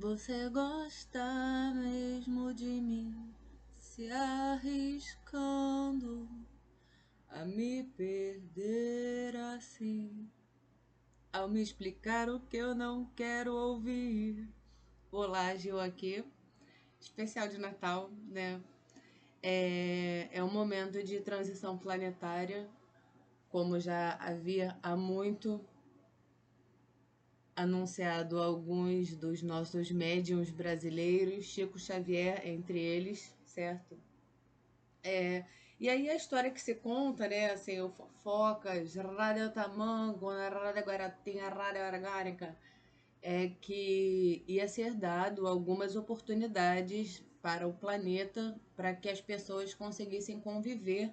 Você gosta mesmo de mim, se arriscando a me perder assim, ao me explicar o que eu não quero ouvir. Olá, Gil aqui, especial de Natal, né? É um momento de transição planetária, como já havia há muito anunciado alguns dos nossos médiuns brasileiros, Chico Xavier entre eles, certo? E aí a história que se conta, né, assim, o Fofocas, Rádio Tamango, Rádio Guaratinha, Rádio Orgânica, é que ia ser dado algumas oportunidades para o planeta para que as pessoas conseguissem conviver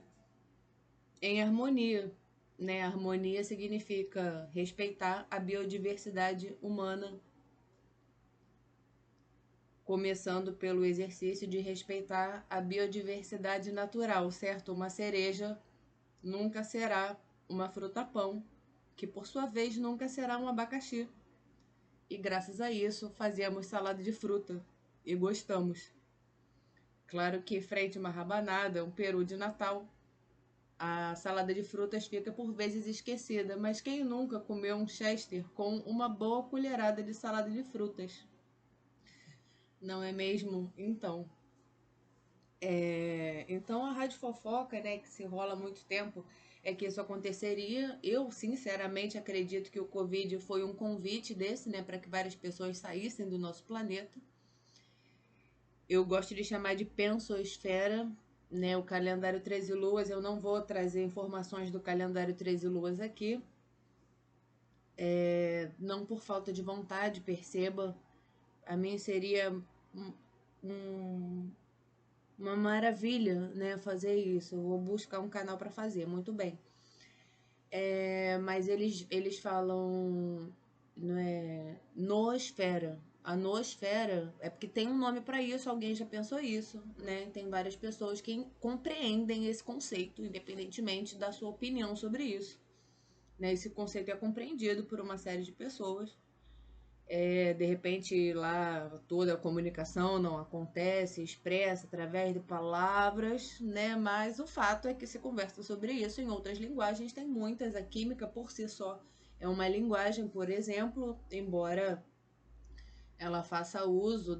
em harmonia, né? Harmonia significa respeitar a biodiversidade humana, começando pelo exercício de respeitar a biodiversidade natural, certo? Uma cereja nunca será uma fruta-pão, que por sua vez nunca será um abacaxi. E graças a isso fazíamos salada de fruta e gostamos. Claro que frente a uma rabanada, um peru de Natal, a salada de frutas fica por vezes esquecida, mas quem nunca comeu um Chester com uma boa colherada de salada de frutas? Não é mesmo? Então a Rádio Fofoca, né, que se rola há muito tempo, é que isso aconteceria. Eu, sinceramente, acredito que o Covid foi um convite desse, né, para que várias pessoas saíssem do nosso planeta. Eu gosto de chamar de pensosfera, né, o calendário 13 luas. Eu não vou trazer informações do calendário 13 luas aqui, não por falta de vontade, perceba. A mim seria um, uma maravilha, né, fazer isso. Eu vou buscar um canal para fazer, muito bem. Mas eles falam, não é, noosfera. A noosfera é porque tem um nome para isso, alguém já pensou isso, né? Tem várias pessoas que compreendem esse conceito, independentemente da sua opinião sobre isso. Né? Esse conceito é compreendido por uma série de pessoas. De repente lá toda a comunicação não acontece, expressa através de palavras, né? Mas o fato é que se conversa sobre isso em outras linguagens, tem muitas. A química por si só é uma linguagem, por exemplo, embora ela faça uso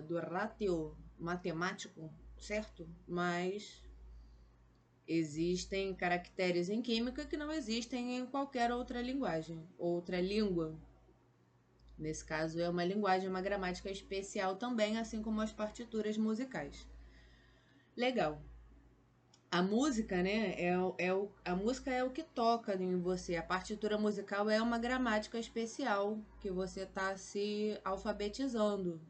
do ratio matemático, certo? Mas existem caracteres em química que não existem em qualquer outra linguagem, outra língua. Nesse caso, é uma linguagem, uma gramática especial também, assim como as partituras musicais. Legal. A música, né? A música é o que toca em você. A partitura musical é uma gramática especial que você está se alfabetizando.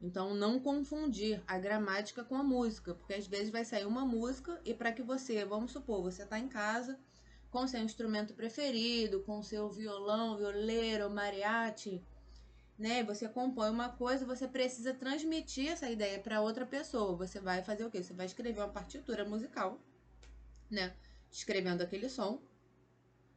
Então, não confundir a gramática com a música, porque às vezes vai sair uma música e para que você, vamos supor, você está em casa com seu instrumento preferido, com seu violão, violeiro, mariachi, né? Você compõe uma coisa, você precisa transmitir essa ideia para outra pessoa. Você vai fazer o quê? Você vai escrever uma partitura musical, né? Escrevendo aquele som.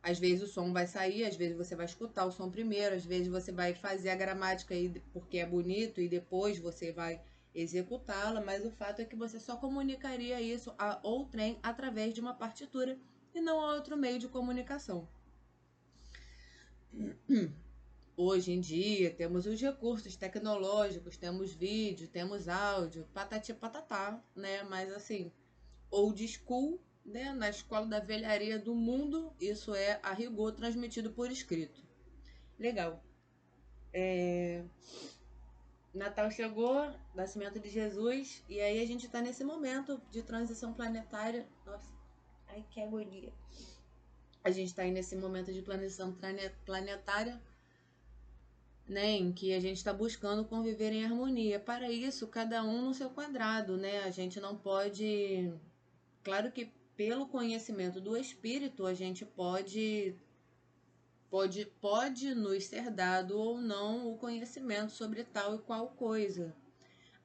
Às vezes o som vai sair, às vezes você vai escutar o som primeiro, às vezes você vai fazer a gramática aí porque é bonito e depois você vai executá-la, mas o fato é que você só comunicaria isso a outrem através de uma partitura e não a outro meio de comunicação. Hoje em dia temos os recursos tecnológicos, temos vídeo, temos áudio, patati patatá, né? Mas assim, old school, né? Na escola da velharia do mundo, isso é a rigor transmitido por escrito. Legal. Natal chegou, nascimento de Jesus, e aí a gente tá nesse momento de transição planetária. Nossa, ai que agonia. A gente tá aí nesse momento de transição planetária, né, em que a gente está buscando conviver em harmonia. Para isso, cada um no seu quadrado, né? A gente não pode. Claro que pelo conhecimento do espírito a gente pode nos ser dado ou não o conhecimento sobre tal e qual coisa,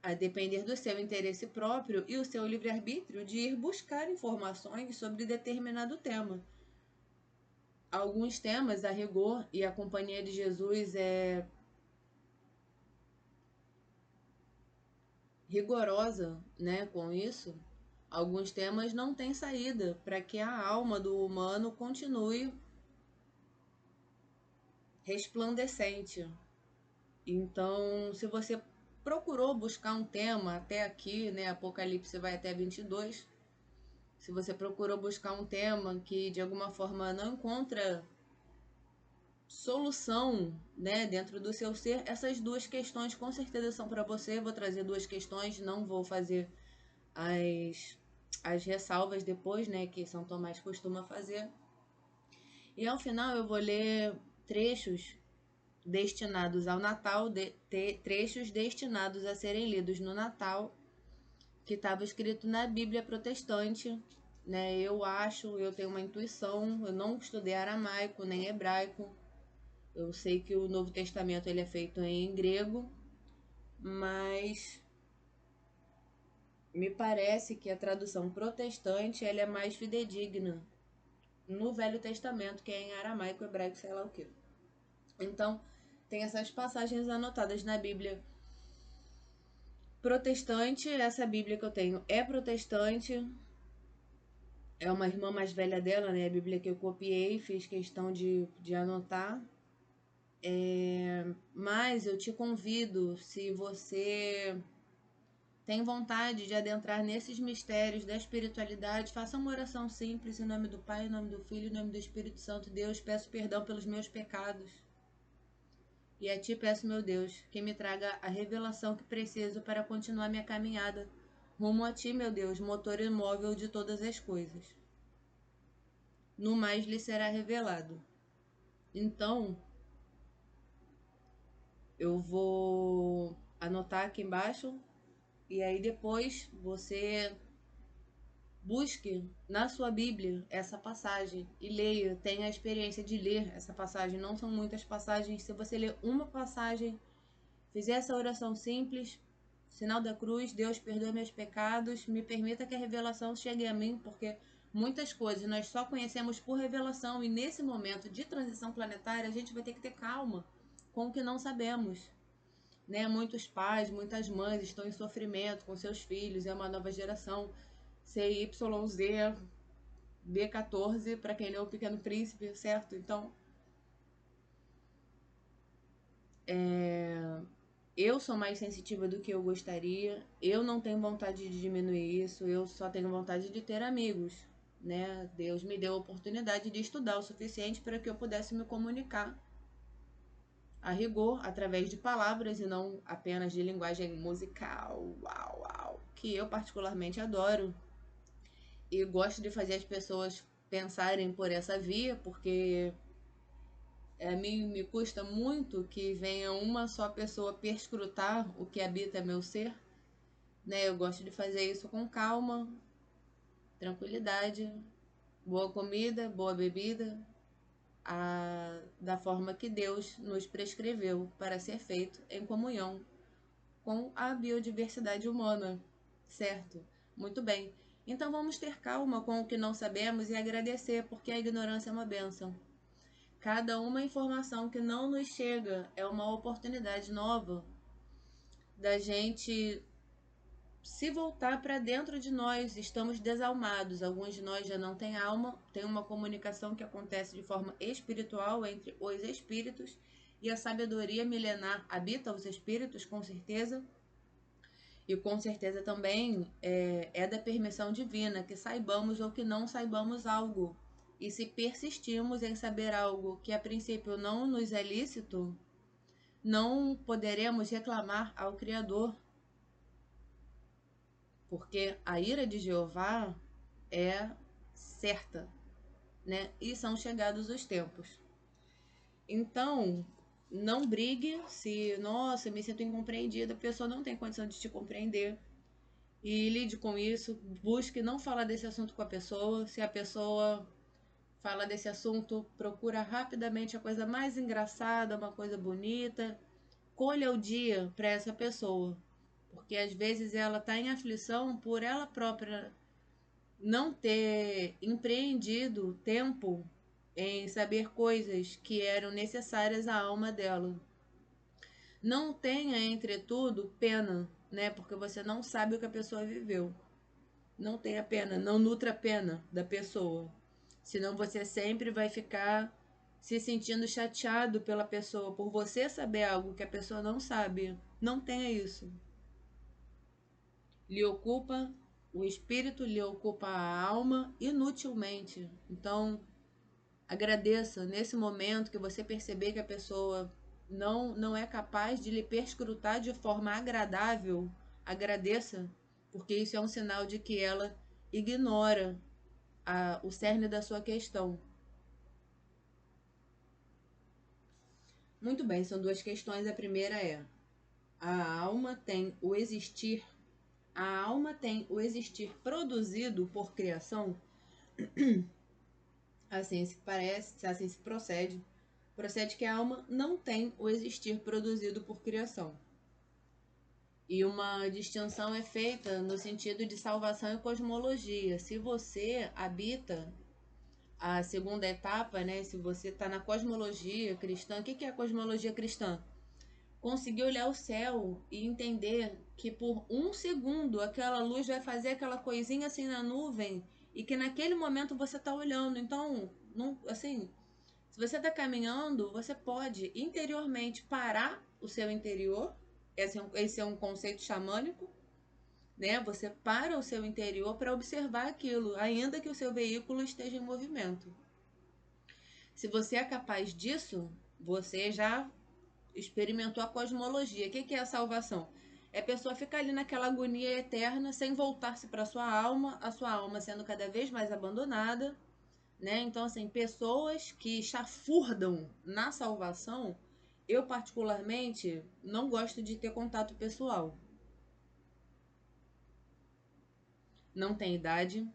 a depender do seu interesse próprio e o seu livre-arbítrio de ir buscar informações sobre determinado tema. Alguns temas, a rigor, e a Companhia de Jesus rigorosa, né, com isso, alguns temas não têm saída para que a alma do humano continue resplandecente. Então, se você procurou buscar um tema até aqui, né, Apocalipse vai até 22, se você procurou buscar um tema que de alguma forma não encontra solução, né, dentro do seu ser, essas duas questões com certeza são para você. Vou trazer duas questões, não vou fazer as ressalvas depois, né, que São Tomás costuma fazer. E ao final eu vou ler trechos destinados ao Natal, trechos destinados a serem lidos no Natal, que estava escrito na Bíblia protestante, né? Eu tenho uma intuição, eu não estudei aramaico nem hebraico. Eu sei que o Novo Testamento ele é feito em grego, mas me parece que a tradução protestante ela é mais fidedigna no Velho Testamento, que é em aramaico, hebraico, sei lá o que. Então, tem essas passagens anotadas na Bíblia protestante. Essa Bíblia que eu tenho é protestante. É uma irmã mais velha dela, né? A Bíblia que eu copiei, fiz questão de anotar. Mas eu te convido, se você tem vontade de adentrar nesses mistérios da espiritualidade, faça uma oração simples em nome do Pai, em nome do Filho, em nome do Espírito Santo. Deus, peço perdão pelos meus pecados. E a ti peço, meu Deus, que me traga a revelação que preciso para continuar minha caminhada rumo a ti, meu Deus, motor imóvel de todas as coisas. No mais lhe será revelado. Então, eu vou anotar aqui embaixo e aí depois você busque na sua Bíblia essa passagem e leia, tenha a experiência de ler essa passagem. Não são muitas passagens. Se você ler uma passagem, fizer essa oração simples, sinal da cruz, Deus perdoa meus pecados, me permita que a revelação chegue a mim, porque muitas coisas nós só conhecemos por revelação e nesse momento de transição planetária a gente vai ter que ter calma com o que não sabemos. Né? Muitos pais, muitas mães estão em sofrimento com seus filhos, é uma nova geração. CYZ, B14, para quem leu O Pequeno Príncipe, certo? Então, eu sou mais sensitiva do que eu gostaria. Eu não tenho vontade de diminuir isso, eu só tenho vontade de ter amigos, né? Deus me deu a oportunidade de estudar o suficiente para que eu pudesse me comunicar a rigor através de palavras e não apenas de linguagem musical, uau, uau, que eu particularmente adoro. E gosto de fazer as pessoas pensarem por essa via, porque a mim me custa muito que venha uma só pessoa perscrutar o que habita meu ser, né? Eu gosto de fazer isso com calma, tranquilidade, boa comida, boa bebida, da forma que Deus nos prescreveu para ser feito em comunhão com a biodiversidade humana, certo? Muito bem. Então vamos ter calma com o que não sabemos e agradecer, porque a ignorância é uma bênção. Cada uma informação que não nos chega é uma oportunidade nova da gente se voltar para dentro de nós. Estamos desalmados. Alguns de nós já não têm alma, tem uma comunicação que acontece de forma espiritual entre os espíritos e a sabedoria milenar habita os espíritos, com certeza. E com certeza também é da permissão divina que saibamos ou que não saibamos algo. E se persistirmos em saber algo que a princípio não nos é lícito, não poderemos reclamar ao Criador, porque a ira de Jeová é certa, né? E são chegados os tempos. Então, não brigue se, nossa, me sinto incompreendida, a pessoa não tem condição de te compreender. E lide com isso, busque não falar desse assunto com a pessoa. Se a pessoa fala desse assunto, procura rapidamente a coisa mais engraçada, uma coisa bonita. Colha o dia para essa pessoa, porque às vezes ela está em aflição por ela própria não ter empreendido tempo em saber coisas que eram necessárias à alma dela. Não tenha, entretudo, pena, né? Porque você não sabe o que a pessoa viveu. Não tenha pena, não nutra a pena da pessoa. Senão você sempre vai ficar se sentindo chateado pela pessoa, por você saber algo que a pessoa não sabe. Não tenha isso. Lhe ocupa o espírito, lhe ocupa a alma inutilmente. Então, agradeça nesse momento que você perceber que a pessoa não é capaz de lhe perscrutar de forma agradável. Agradeça, porque isso é um sinal de que ela ignora o cerne da sua questão. Muito bem, são duas questões. A primeira é: a alma tem o existir, a alma tem o existir produzido por criação? Assim se parece, assim se procede que a alma não tem o existir produzido por criação. E uma distinção é feita no sentido de salvação e cosmologia. Se você habita a segunda etapa, né? Se você está na cosmologia cristã, o que é a cosmologia cristã? Conseguir olhar o céu e entender que por um segundo aquela luz vai fazer aquela coisinha assim na nuvem e que naquele momento você está olhando. Então, não, assim, se você está caminhando, você pode interiormente parar o seu interior. Esse é um conceito xamânico, né? Você para o seu interior para observar aquilo, ainda que o seu veículo esteja em movimento. Se você é capaz disso, você já experimentou a cosmologia. O que é a salvação? É a pessoa ficar ali naquela agonia eterna, sem voltar-se para a sua alma sendo cada vez mais abandonada, né? Então, assim, pessoas que chafurdam na salvação, eu particularmente não gosto de ter contato pessoal. Não tem idade,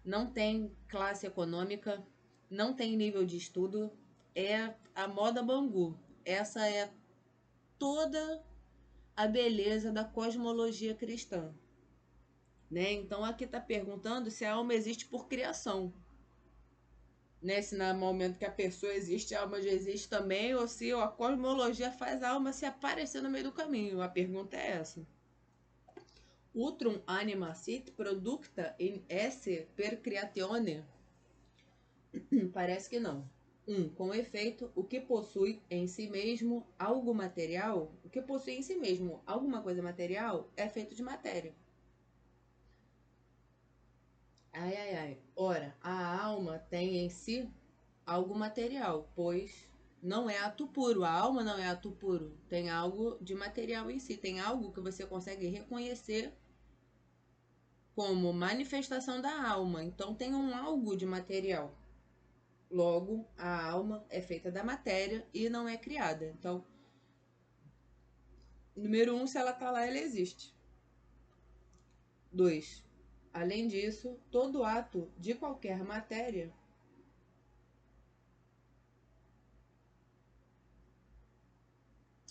não tem classe econômica, não tem nível de estudo, é a moda Bangu. Essa é toda a beleza da cosmologia cristã, né? Então aqui está perguntando se a alma existe por criação, né? Se no momento que a pessoa existe, a alma já existe também, ou se a cosmologia faz a alma se aparecer no meio do caminho. A pergunta é essa. Utrum anima sit producta in esse per creatione? Parece que não. Com efeito, o que possui em si mesmo algo material, o que possui em si mesmo alguma coisa material é feito de matéria. Ai, ai, ai. Ora, a alma tem em si algo material, pois não é ato puro. A alma não é ato puro. Tem algo de material em si. Tem algo que você consegue reconhecer como manifestação da alma. Então tem um algo de material. Logo, a alma é feita da matéria e não é criada. Então, número 1, se ela está lá, ela existe. 2. Além disso, todo ato de qualquer matéria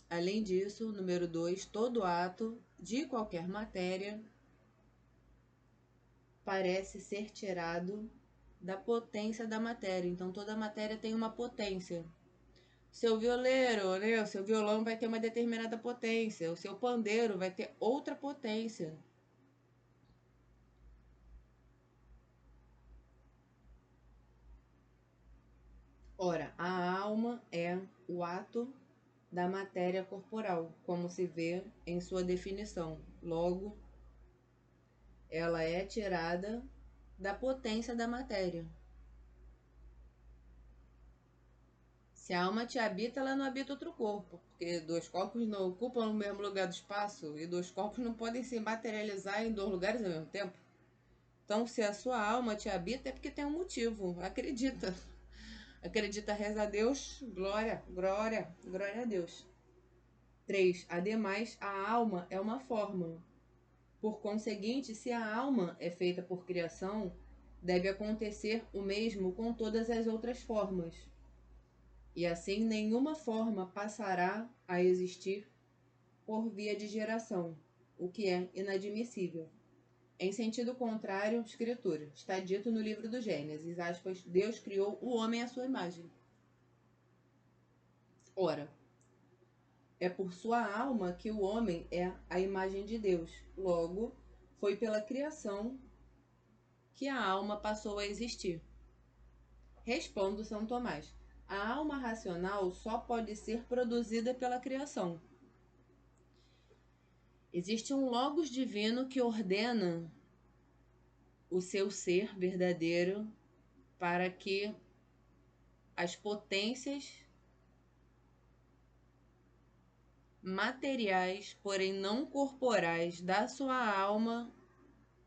Além disso, número 2, todo ato de qualquer matéria parece ser tirado da potência da matéria. Então, toda matéria tem uma potência. Seu violeiro, né? O seu violão vai ter uma determinada potência. O seu pandeiro vai ter outra potência. Ora, a alma é o ato da matéria corporal, como se vê em sua definição. Logo, ela é tirada da potência da matéria. Se a alma te habita, ela não habita outro corpo, porque dois corpos não ocupam o mesmo lugar do espaço e dois corpos não podem se materializar em dois lugares ao mesmo tempo. Então, se a sua alma te habita, é porque tem um motivo. Acredita. Acredita, reza a Deus, glória, glória, glória a Deus. 3. Ademais, a alma é uma forma. Por conseguinte, se a alma é feita por criação, deve acontecer o mesmo com todas as outras formas. E assim nenhuma forma passará a existir por via de geração, o que é inadmissível. Em sentido contrário, escritura, está dito no livro do Gênesis, aspas, Deus criou o homem à sua imagem. Ora, É por sua alma que o homem é a imagem de Deus. Logo, foi pela criação que a alma passou a existir. Responde São Tomás: a alma racional só pode ser produzida pela criação. Existe um logos divino que ordena o seu ser verdadeiro para que as potências materiais, porém não corporais, da sua alma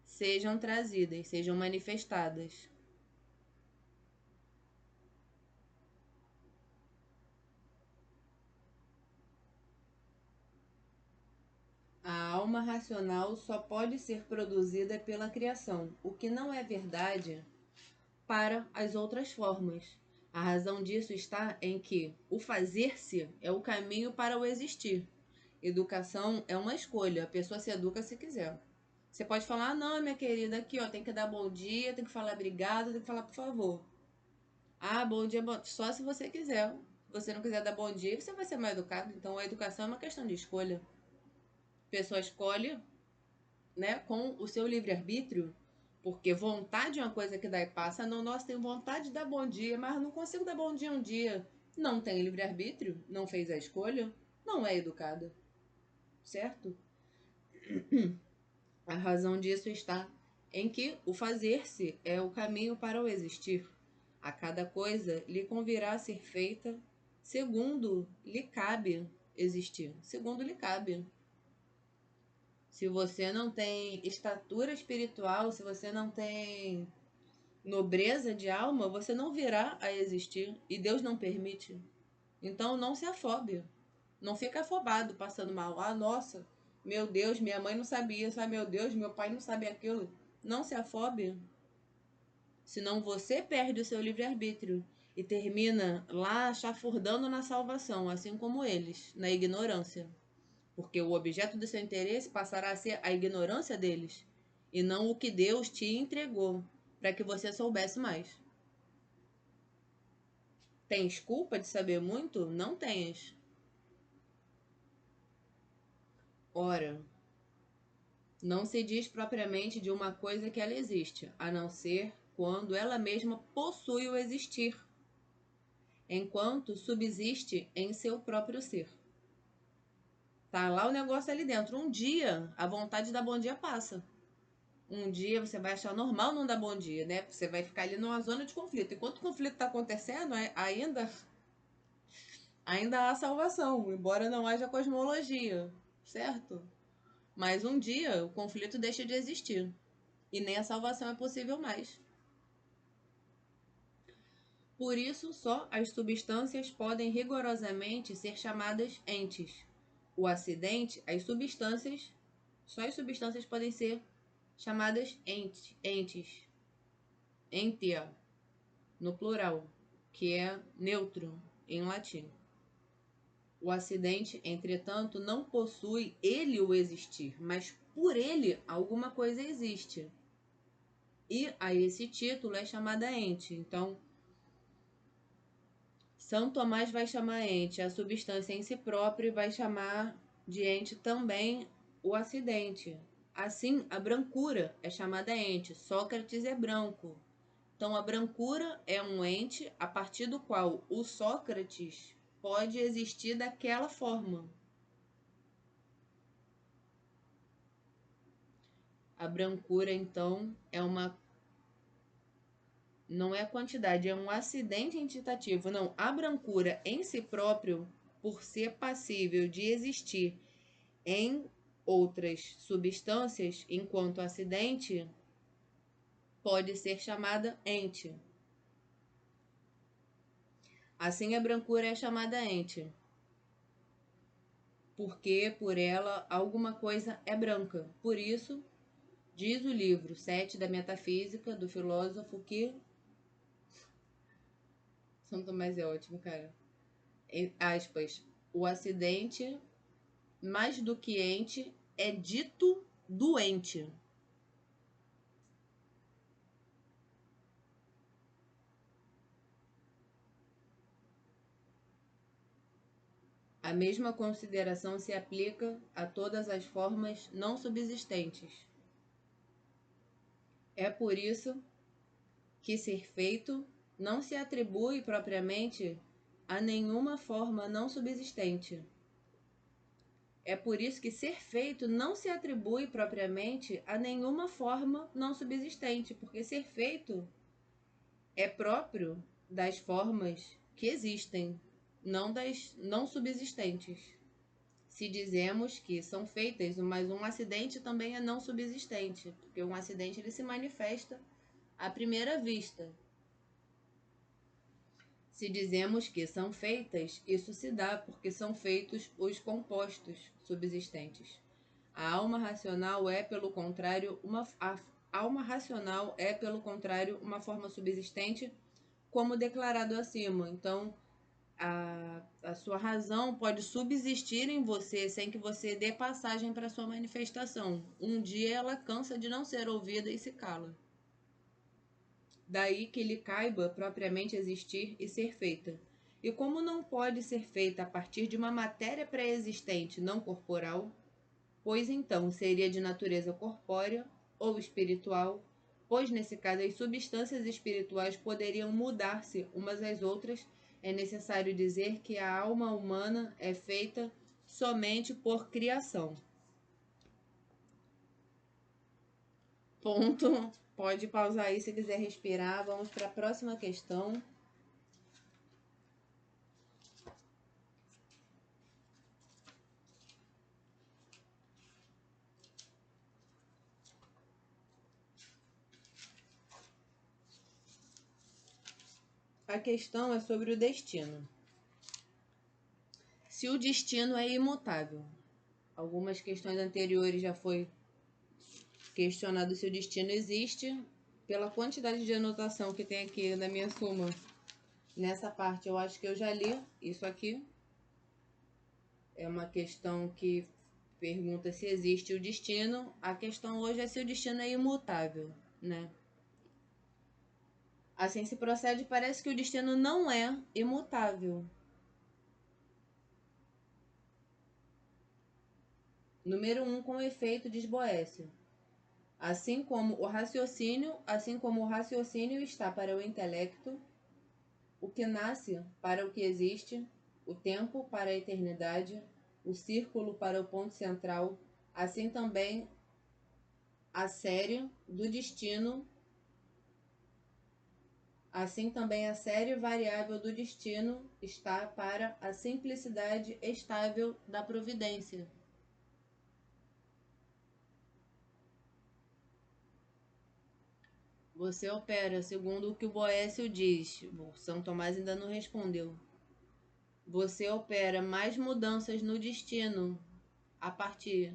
sejam trazidas, sejam manifestadas. A alma racional só pode ser produzida pela criação, o que não é verdade para as outras formas. A razão disso está em que o fazer-se é o caminho para o existir. Educação é uma escolha, a pessoa se educa se quiser. Você pode falar, ah, não, minha querida, aqui ó, tem que dar bom dia, tem que falar obrigado, tem que falar por favor. Ah, bom dia, só se você quiser. Se você não quiser dar bom dia, você vai ser mal educado. Então a educação é uma questão de escolha. A pessoa escolhe, né, com o seu livre-arbítrio, porque vontade é uma coisa que dá e passa. Não, nossa, tenho vontade de dar bom dia, mas não consigo dar bom dia um dia. Não tem livre-arbítrio, não fez a escolha, não é educada, certo? A razão disso está em que o fazer-se é o caminho para o existir. A cada coisa lhe convirá ser feita segundo lhe cabe existir, segundo lhe cabe. Se você não tem estatura espiritual, se você não tem nobreza de alma, você não virá a existir e Deus não permite. Então não se afobe. Não fica afobado, passando mal. Ah, nossa, meu Deus, minha mãe não sabia, sabe? Meu Deus, meu pai não sabe aquilo. Não se afobe. Senão você perde o seu livre-arbítrio e termina lá chafurdando na salvação, assim como eles, na ignorância. Porque o objeto do seu interesse passará a ser a ignorância deles e não o que Deus te entregou para que você soubesse mais. Tens culpa de saber muito? Não tenhas. Ora, não se diz propriamente de uma coisa que ela existe, a não ser quando ela mesma possui o existir, enquanto subsiste em seu próprio ser. Tá lá o negócio ali dentro. Um dia, a vontade de dar bom dia passa. Um dia você vai achar normal não dar bom dia, né? Você vai ficar ali numa zona de conflito. Enquanto o conflito está acontecendo, ainda há salvação, embora não haja cosmologia, certo? Mas um dia o conflito deixa de existir e nem a salvação é possível mais. Por isso, só as substâncias podem rigorosamente ser chamadas entes. O acidente, só as substâncias podem ser chamadas entes, entia, no plural, que é neutro em latim. O acidente, entretanto, não possui ele o existir, mas por ele alguma coisa existe. E a esse título é chamada ente. Então, São Tomás vai chamar ente a substância em si própria e vai chamar de ente também o acidente. Assim, a brancura é chamada ente. Sócrates é branco. Então, a brancura é um ente a partir do qual o Sócrates pode existir daquela forma. A brancura, então, não é quantidade, é um acidente entitativo. Não, a brancura em si próprio, por ser passível de existir em outras substâncias, enquanto acidente, pode ser chamada ente. Assim, a brancura é chamada ente, porque por ela alguma coisa é branca. Por isso, diz o livro 7 da Metafísica, do filósofo, que São Tomás é ótimo, cara. Aspas, o acidente, mais do que ente, é dito doente. A mesma consideração se aplica a todas as formas não subsistentes. É por isso que ser feito não se atribui propriamente a nenhuma forma não subsistente. É por isso que ser feito não se atribui propriamente a nenhuma forma não subsistente, porque ser feito é próprio das formas que existem, não das não subsistentes. Se dizemos que são feitas, mas um acidente também é não subsistente, porque um acidente ele se manifesta à primeira vista. Se dizemos que são feitas, isso se dá porque são feitos os compostos subsistentes. A alma racional é, pelo contrário, uma forma subsistente, como declarado acima. Então, a sua razão pode subsistir em você sem que você dê passagem para sua manifestação. Um dia ela cansa de não ser ouvida e se cala. Daí que lhe caiba propriamente existir e ser feita. E como não pode ser feita a partir de uma matéria pré-existente não corporal, pois então seria de natureza corpórea ou espiritual, pois nesse caso as substâncias espirituais poderiam mudar-se umas às outras, é necessário dizer que a alma humana é feita somente por criação. Ponto. Pode pausar aí se quiser respirar. Vamos para a próxima questão. A questão é sobre o destino. Se o destino é imutável. Algumas questões anteriores já foi questionado se o destino existe. Pela quantidade de anotação que tem aqui na minha súmula, nessa parte eu acho que eu já li isso aqui. É uma questão que pergunta se existe o destino. A questão hoje é se o destino é imutável, né? Assim se procede, parece que o destino não é imutável. Número 1, com o efeito de Boécio. Assim como o raciocínio está para o intelecto, o que nasce para o que existe, o tempo para a eternidade, o círculo para o ponto central, assim também a série do destino, assim também a série variável do destino está para a simplicidade estável da providência. Você opera segundo o que o Boécio diz. São Tomás ainda não respondeu. Você opera mais mudanças no destino a partir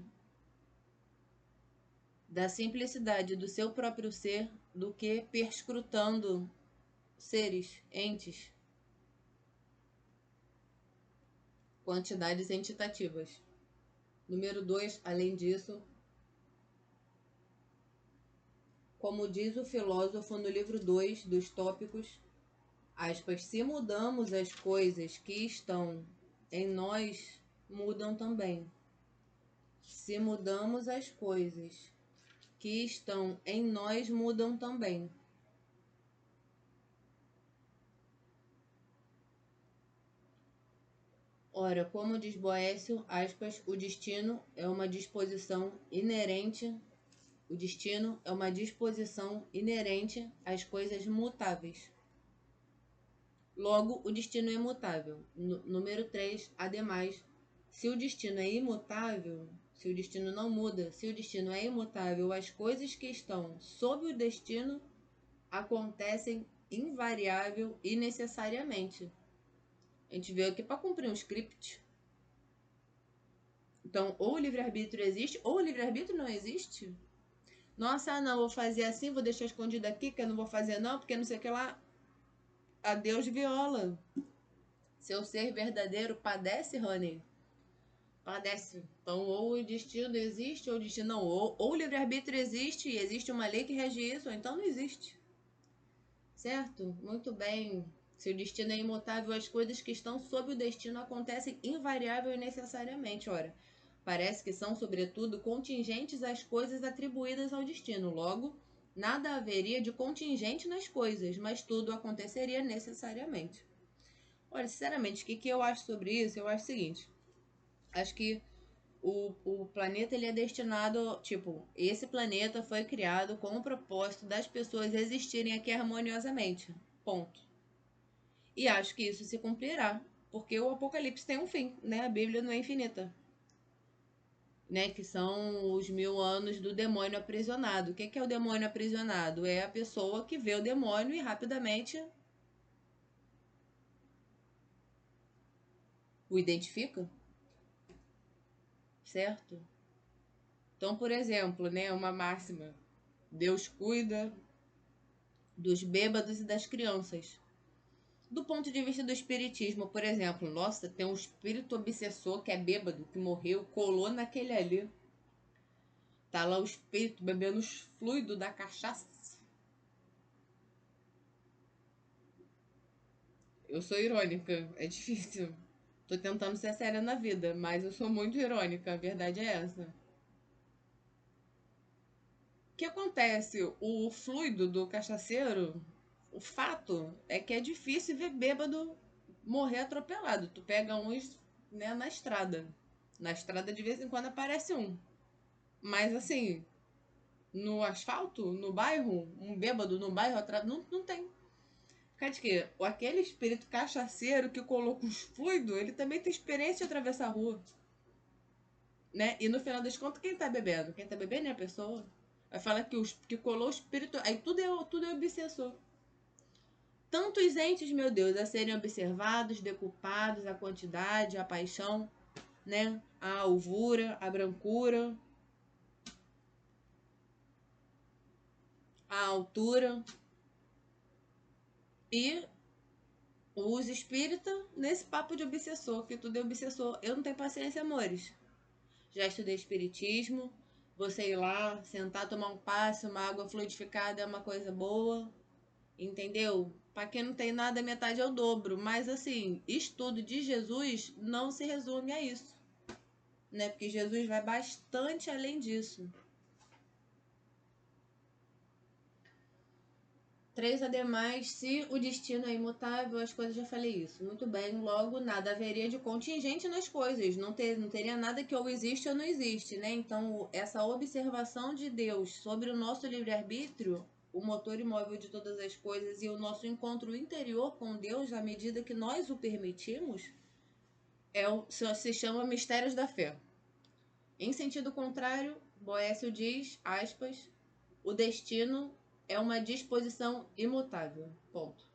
da simplicidade do seu próprio ser do que perscrutando seres, entes, quantidades entitativas. Número 2, além disso, como diz o filósofo no livro 2 dos Tópicos, aspas, se mudamos as coisas que estão em nós, mudam também. Se mudamos as coisas que estão em nós, mudam também. Ora, como diz Boécio, aspas, o destino é uma disposição inerente às coisas mutáveis. Logo, o destino é imutável. Número 3, ademais, se o destino é imutável, se o destino não muda, se o destino é imutável, as coisas que estão sob o destino acontecem invariável e necessariamente. A gente veio aqui para cumprir um script. Então, ou o livre-arbítrio existe, ou o livre-arbítrio não existe. Nossa, não, vou fazer assim, vou deixar escondido aqui, que eu não vou fazer não, porque não sei o que lá. Adeus viola. Seu ser verdadeiro padece, honey. Padece. Então, ou o destino existe, ou o destino não. Ou o livre-arbítrio existe e existe uma lei que rege isso, ou então não existe. Certo? Muito bem. Se o destino é imutável, as coisas que estão sob o destino acontecem invariável e necessariamente. Ora, parece que são, sobretudo, contingentes às coisas atribuídas ao destino. Logo, nada haveria de contingente nas coisas, mas tudo aconteceria necessariamente. Olha, sinceramente, o que eu acho sobre isso? Eu acho o seguinte. Acho que o planeta ele é destinado, tipo, esse planeta foi criado com o propósito das pessoas existirem aqui harmoniosamente. Ponto. E acho que isso se cumprirá, porque o Apocalipse tem um fim, né? A Bíblia não é infinita, né? Que são os 1000 anos do demônio aprisionado. O que é o demônio aprisionado? É a pessoa que vê o demônio e rapidamente o identifica, certo? Então, por exemplo, né, uma máxima: Deus cuida dos bêbados e das crianças. Do ponto de vista do espiritismo, por exemplo, nossa, tem um espírito obsessor que é bêbado, que morreu, colou naquele ali. Tá lá o espírito bebendo os fluidos da cachaça. Eu sou irônica, é difícil. Tô tentando ser séria na vida, mas eu sou muito irônica, a verdade é essa. O que acontece? O fluido do cachaceiro, o fato é que é difícil ver bêbado morrer atropelado. Tu pega uns, né, na estrada. Na estrada de vez em quando aparece um. Mas assim, no asfalto, no bairro, um bêbado no bairro atrás, não tem. Cara de quê? Aquele espírito cachaceiro que colocou os fluidos, ele também tem experiência de atravessar a rua. Né? E no final das contas, quem tá bebendo? Quem tá bebendo é a pessoa. Vai falar que colou o espírito. Aí tudo é obsessor. Tantos entes, meu Deus, a serem observados, decupados, a quantidade, a paixão, né? A alvura, a brancura, a altura. E os espíritas nesse papo de obsessor, que tudo é obsessor. Eu não tenho paciência, amores. Já estudei espiritismo. Você ir lá, sentar, tomar um passe, uma água fluidificada é uma coisa boa. Entendeu? Para quem não tem nada, metade é o dobro. Mas assim, estudo de Jesus não se resume a isso, né? Porque Jesus vai bastante além disso. 3 ademais, se o destino é imutável, as coisas, já falei isso. Muito bem, logo nada haveria de contingente nas coisas. Não teria nada que ou existe ou não existe, né? Então, essa observação de Deus sobre o nosso livre-arbítrio, o motor imóvel de todas as coisas e o nosso encontro interior com Deus, à medida que nós o permitimos, se chama mistérios da fé. Em sentido contrário, Boécio diz, aspas, o destino é uma disposição imutável. Ponto.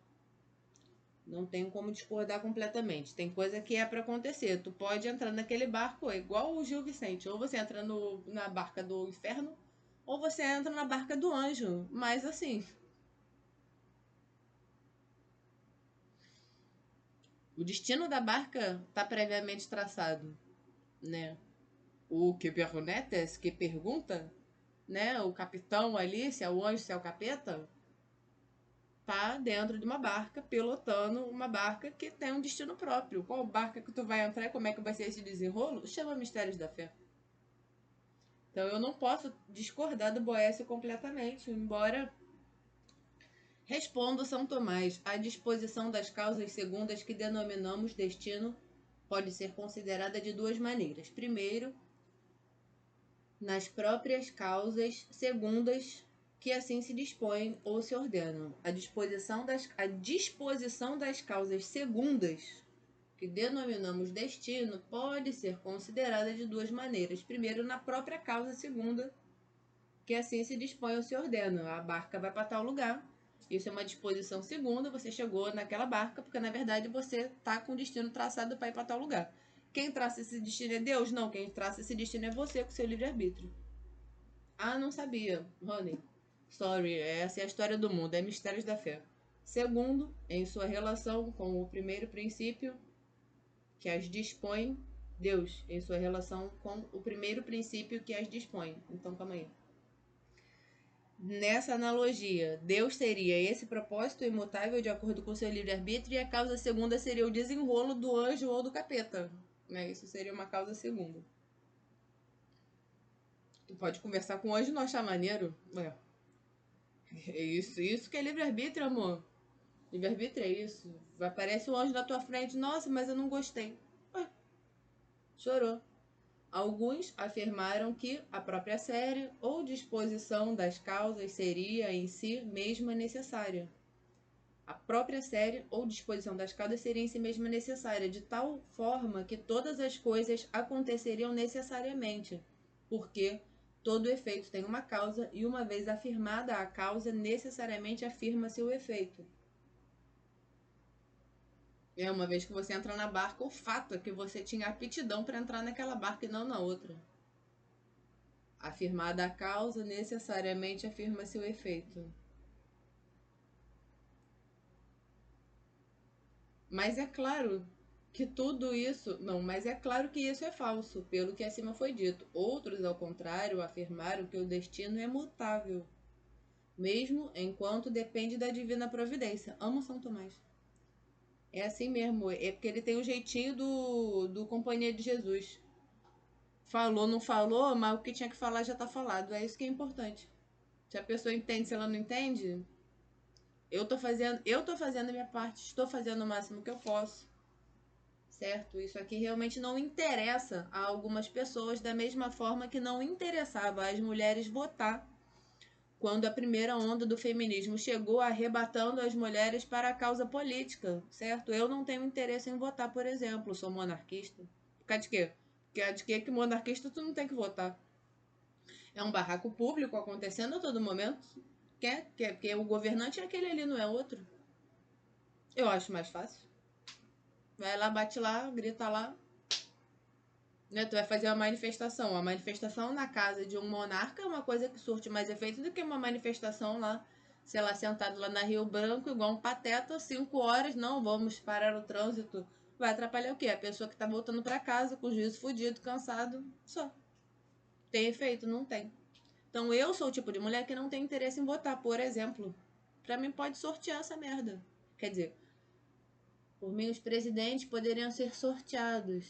Não tenho como discordar completamente. Tem coisa que é para acontecer. Tu pode entrar naquele barco, é igual o Gil Vicente. Ou você entra na barca do inferno, ou você entra na barca do anjo. Mas assim, o destino da barca está previamente traçado, né? O Kubernetes que pergunta, né? O capitão ali, se é o anjo, se é o capeta, tá dentro de uma barca, pilotando uma barca que tem um destino próprio. Qual barca que tu vai entrar e como é que vai ser esse desenrolo? Chama Mistérios da Fé. Então eu não posso discordar do Boécio completamente, embora respondo São Tomás, a disposição das causas segundas que denominamos destino pode ser considerada de duas maneiras. Primeiro, nas próprias causas segundas que assim se dispõem ou se ordenam. A disposição das causas segundas, que denominamos destino, pode ser considerada de duas maneiras. Primeiro, na própria causa segunda, que assim se dispõe ou se ordena. A barca vai para tal lugar. Isso é uma disposição segunda, você chegou naquela barca, porque na verdade você está com o destino traçado para ir para tal lugar. Quem traça esse destino é Deus? Não, quem traça esse destino é você com seu livre-arbítrio. Ah, não sabia, Honey. Sorry, essa é a história do mundo, é mistérios da fé. Segundo, em sua relação com o primeiro princípio que as dispõe, Deus, em sua relação com o primeiro princípio que as dispõe. Então, calma aí. Nessa analogia, Deus teria esse propósito imutável de acordo com seu livre-arbítrio e a causa segunda seria o desenrolo do anjo ou do capeta. Né? Isso seria uma causa segunda. Tu pode conversar com o anjo e não achar maneiro? É isso que é livre-arbítrio, amor. Livre-arbítrio é isso. Aparece um anjo na tua frente, nossa, mas eu não gostei. Ué, chorou. Alguns afirmaram que a própria série ou disposição das causas seria em si mesma necessária. A própria série ou disposição das causas seria em si mesma necessária, de tal forma que todas as coisas aconteceriam necessariamente, porque todo efeito tem uma causa e uma vez afirmada a causa, necessariamente afirma-se o efeito. Uma vez que você entra na barca, o fato é que você tinha aptidão para entrar naquela barca e não na outra. Afirmada a causa, necessariamente afirma-se o efeito. Mas é claro que tudo isso... Não, mas é claro que isso é falso, pelo que acima foi dito. Outros, ao contrário, afirmaram que o destino é mutável, mesmo enquanto depende da divina providência. Amo São Tomás. É assim mesmo, é porque ele tem o jeitinho do Companhia de Jesus. Falou, não falou, mas o que tinha que falar já tá falado. É isso que é importante. Se a pessoa entende, se ela não entende, eu tô fazendo a minha parte, estou fazendo o máximo que eu posso. Certo? Isso aqui realmente não interessa a algumas pessoas da mesma forma que não interessava às mulheres votar quando a primeira onda do feminismo chegou arrebatando as mulheres para a causa política, certo? Eu não tenho interesse em votar, por exemplo, sou monarquista. Por causa de quê? Porque de que monarquista tu não tem que votar. É um barraco público acontecendo a todo momento. Porque o governante é aquele ali, não é outro. Eu acho mais fácil. Vai lá, bate lá, grita lá. Né? Tu vai fazer uma manifestação. A manifestação na casa de um monarca é uma coisa que surte mais efeito do que uma manifestação lá, sei lá, sentado lá na Rio Branco, igual um pateta, 5 horas, não, vamos parar o trânsito. Vai atrapalhar o quê? A pessoa que tá voltando para casa com o juízo fudido, cansado, só. Tem efeito? Não tem. Então eu sou o tipo de mulher que não tem interesse em votar, por exemplo. Pra mim pode sortear essa merda. Quer dizer, por mim os presidentes poderiam ser sorteados.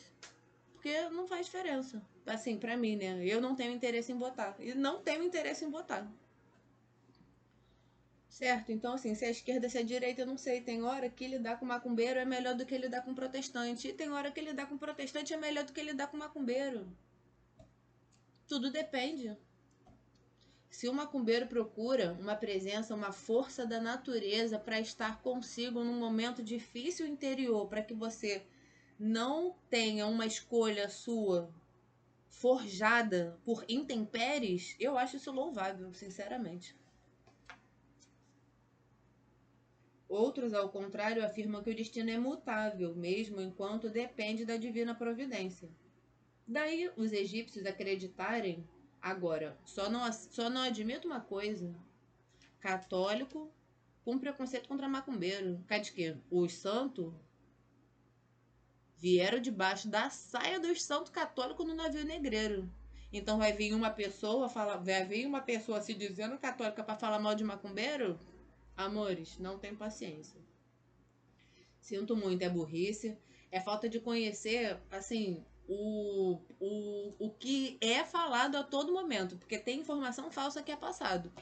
Porque não faz diferença. Assim, pra mim, né? Eu não tenho interesse em votar. E não tenho interesse em votar. Certo? Então, assim, se é a esquerda, se é a direita, eu não sei. Tem hora que lidar com macumbeiro é melhor do que lidar com protestante. E tem hora que lidar com protestante é melhor do que lidar com macumbeiro. Tudo depende. Se o macumbeiro procura uma presença, uma força da natureza para estar consigo num momento difícil interior, para que você não tenha uma escolha sua forjada por intempéries, eu acho isso louvável, sinceramente. Outros, ao contrário, afirmam que o destino é mutável, mesmo enquanto depende da divina providência. Daí os egípcios acreditarem, agora, só não admito uma coisa: católico com preconceito contra macumbeiro. Quer de quê? Os santos vieram debaixo da saia dos santos católicos no navio negreiro. Então vai vir uma pessoa se dizendo católica para falar mal de macumbeiro? Amores, não tem paciência. Sinto muito, é burrice, é falta de conhecer, assim, o que é falado a todo momento, porque tem informação falsa que é passado.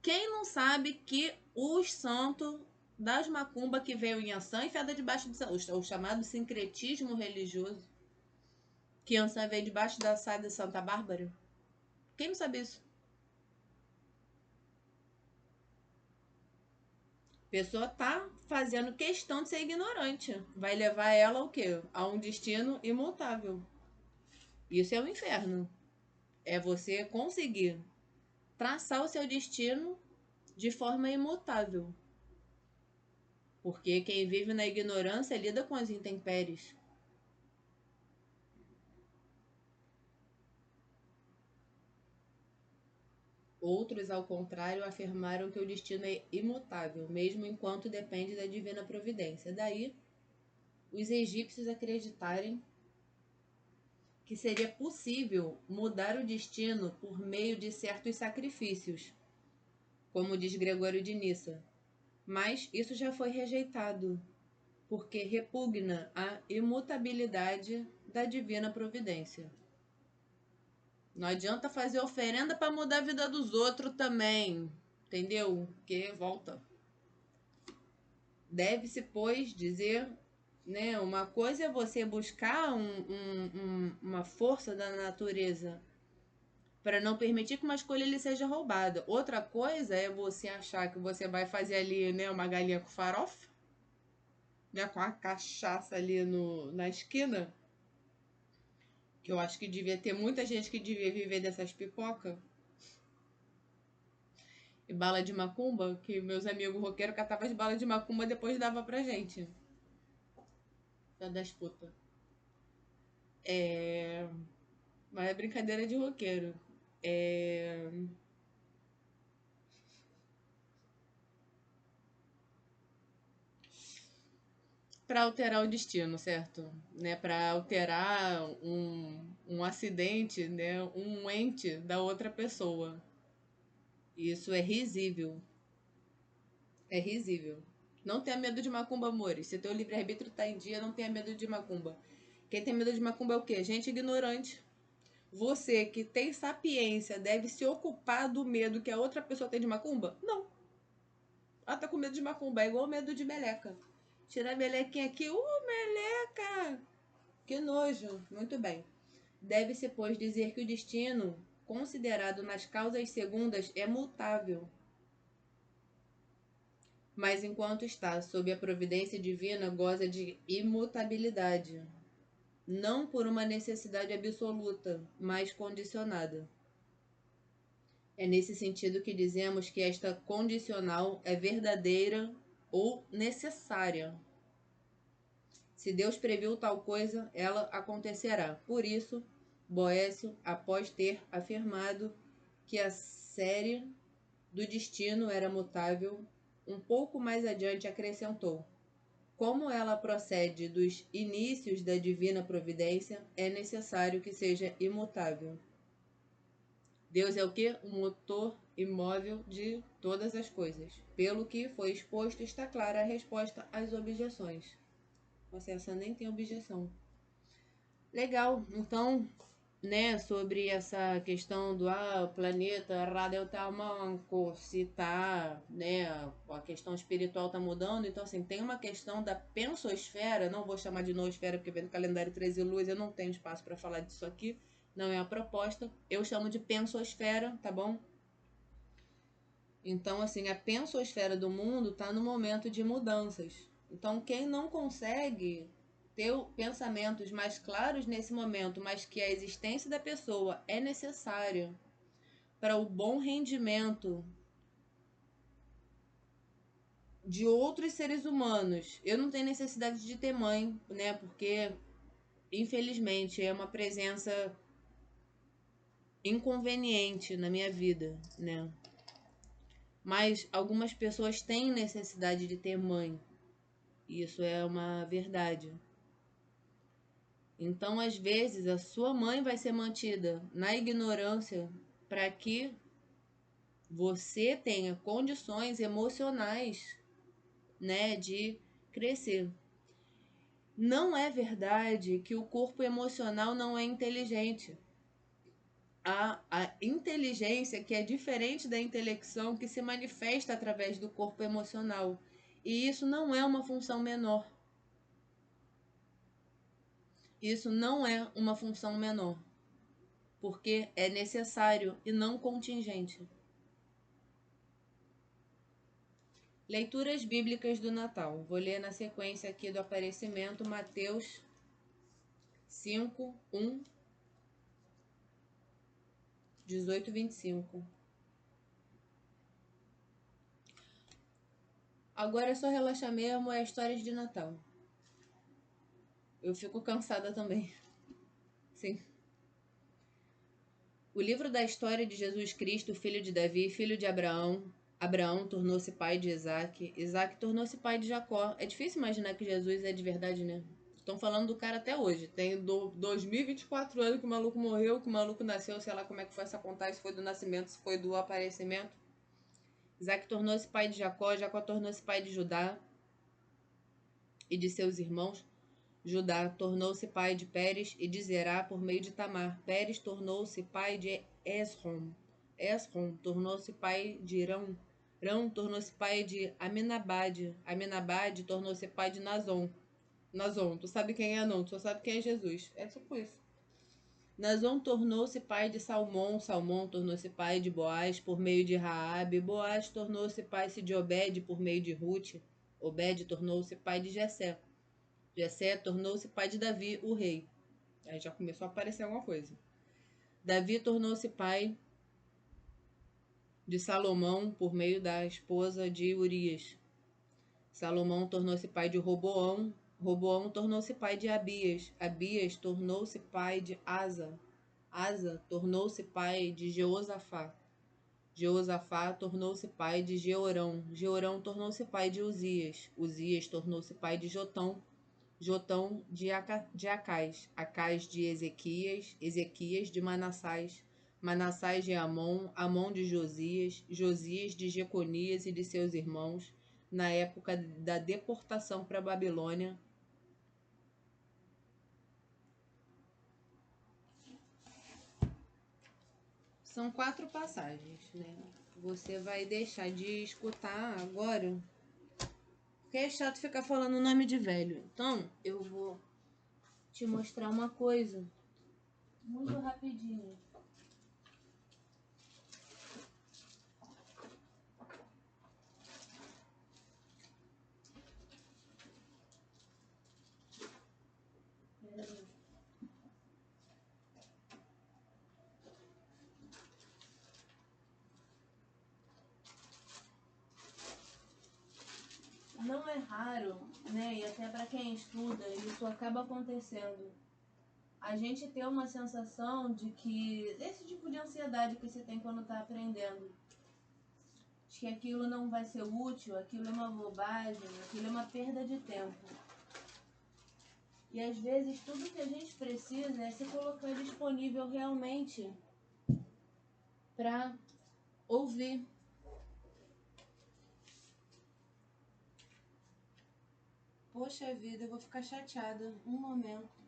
Quem não sabe que os santos das macumba que veio em Ançã enfiada debaixo do o chamado sincretismo religioso, que Ançã veio debaixo da saia de Santa Bárbara? Quem não sabe isso? A pessoa tá fazendo questão de ser ignorante. Vai levar ela ao quê? A um destino imutável. Isso é o inferno. É você conseguir traçar o seu destino de forma imutável. Porque quem vive na ignorância lida com as intempéries. Outros, ao contrário, afirmaram que o destino é imutável, mesmo enquanto depende da divina providência. Daí, os egípcios acreditarem que seria possível mudar o destino por meio de certos sacrifícios. como diz Gregório de Nissa. Mas isso já foi rejeitado, porque repugna a imutabilidade da divina providência. Não adianta fazer oferenda para mudar a vida dos outros também, entendeu? Porque volta. Deve-se, pois, dizer, né? Uma coisa é você buscar uma força da natureza para não permitir que uma escolha lhe seja roubada. Outra coisa é você achar que você vai fazer ali, né, uma galinha com farofa, né, com a cachaça ali na esquina, que eu acho que devia ter muita gente que devia viver dessas pipocas. E bala de macumba, que meus amigos roqueiros catavam as balas de macumba e depois dava pra gente. Das putas. Mas é brincadeira de roqueiro. Para alterar o destino, certo? Né? Para alterar um acidente, né? Um ente da outra pessoa. Isso é risível. É risível. Não tenha medo de macumba, amores. Se teu livre-arbítrio tá em dia, não tenha medo de macumba. Quem tem medo de macumba é o quê? Gente ignorante. Você que tem sapiência deve se ocupar do medo que a outra pessoa tem de macumba? Não. Ela tá com medo de macumba. É igual medo de meleca. Tirar a melequinha aqui. Meleca! Que nojo. Muito bem. Deve-se, pois, dizer que o destino, considerado nas causas segundas, é mutável. Mas enquanto está sob a providência divina, goza de imutabilidade, não por uma necessidade absoluta, mas condicionada. É nesse sentido que dizemos que esta condicional é verdadeira ou necessária. Se Deus previu tal coisa, ela acontecerá. Por isso, Boécio, após ter afirmado que a série do destino era mutável, um pouco mais adiante acrescentou: como ela procede dos inícios da divina providência, é necessário que seja imutável. Deus é o quê? O motor imóvel de todas as coisas. Pelo que foi exposto, está clara a resposta às objeções. Nossa, essa nem tem objeção. Legal. Então, né, sobre essa questão do o planeta Radeltamanco, se tá, né, a questão espiritual tá mudando, então assim, tem uma questão da pensosfera, não vou chamar de noosfera porque vem do calendário 13 luz, eu não tenho espaço para falar disso aqui, não é a proposta, eu chamo de pensosfera, tá bom? Então assim, a pensosfera do mundo tá no momento de mudanças. Então quem não consegue ter pensamentos mais claros nesse momento, mas que a existência da pessoa é necessária para o bom rendimento de outros seres humanos. Eu não tenho necessidade de ter mãe, né? Porque, infelizmente, é uma presença inconveniente na minha vida, né? Mas algumas pessoas têm necessidade de ter mãe. Isso é uma verdade. Então, às vezes, a sua mãe vai ser mantida na ignorância para que você tenha condições emocionais, né, de crescer. Não é verdade que o corpo emocional não é inteligente. A inteligência que é diferente da intelecção que se manifesta através do corpo emocional. E isso não é uma função menor. Isso não é uma função menor. Porque é necessário e não contingente. Leituras bíblicas do Natal. Vou ler na sequência aqui do aparecimento Mateus 5, 1, 18 e 25. Agora é só relaxar mesmo, é histórias de Natal. Eu fico cansada também. Sim. O livro da história de Jesus Cristo, filho de Davi, filho de Abraão. Abraão tornou-se pai de Isaac. Isaac tornou-se pai de Jacó. É difícil imaginar que Jesus é de verdade, né? Estão falando do cara até hoje. Tem 2024 anos que o maluco morreu, que o maluco nasceu, sei lá como é que foi essa contagem, se foi do nascimento, se foi do aparecimento. Isaac tornou-se pai de Jacó, Jacó tornou-se pai de Judá e de seus irmãos. Judá tornou-se pai de Pérez e de Zerá por meio de Tamar. Pérez tornou-se pai de Esrom. Esrom tornou-se pai de Irão. Rão tornou-se pai de Aminabade. Aminabade tornou-se pai de Nazon. Nazon, tu sabe quem é não, tu só sabe quem é Jesus. É tipo isso. Nazon tornou-se pai de Salmão. Salmão tornou-se pai de Boaz por meio de Raabe. Boaz tornou-se pai de Obed por meio de Ruth. Obed tornou-se pai de Jessé. Jessé tornou-se pai de Davi, o rei. Aí já começou a aparecer alguma coisa. Davi tornou-se pai de Salomão por meio da esposa de Urias. Salomão tornou-se pai de Roboão. Roboão tornou-se pai de Abias. Abias tornou-se pai de Asa. Asa tornou-se pai de Jeosafá. Jeosafá tornou-se pai de Jeorão. Jeorão tornou-se pai de Uzias. Uzias tornou-se pai de Jotão. Jotão de Acais, Acais de Ezequias, Ezequias de Manassás, Manassás de Amon, Amon de Josias, Josias de Jeconias e de seus irmãos, na época da deportação para a Babilônia. São 4 passagens, né? Você vai deixar de escutar agora, porque é chato ficar falando o nome de velho. Então, eu vou te mostrar uma coisa muito rapidinho. Não é raro, né? E até para quem estuda, isso acaba acontecendo. A gente tem uma sensação de que esse tipo de ansiedade que você tem quando está aprendendo, de que aquilo não vai ser útil, aquilo é uma bobagem, aquilo é uma perda de tempo. E às vezes tudo que a gente precisa é se colocar disponível realmente para ouvir. Poxa vida, eu vou ficar chateada. Um momento.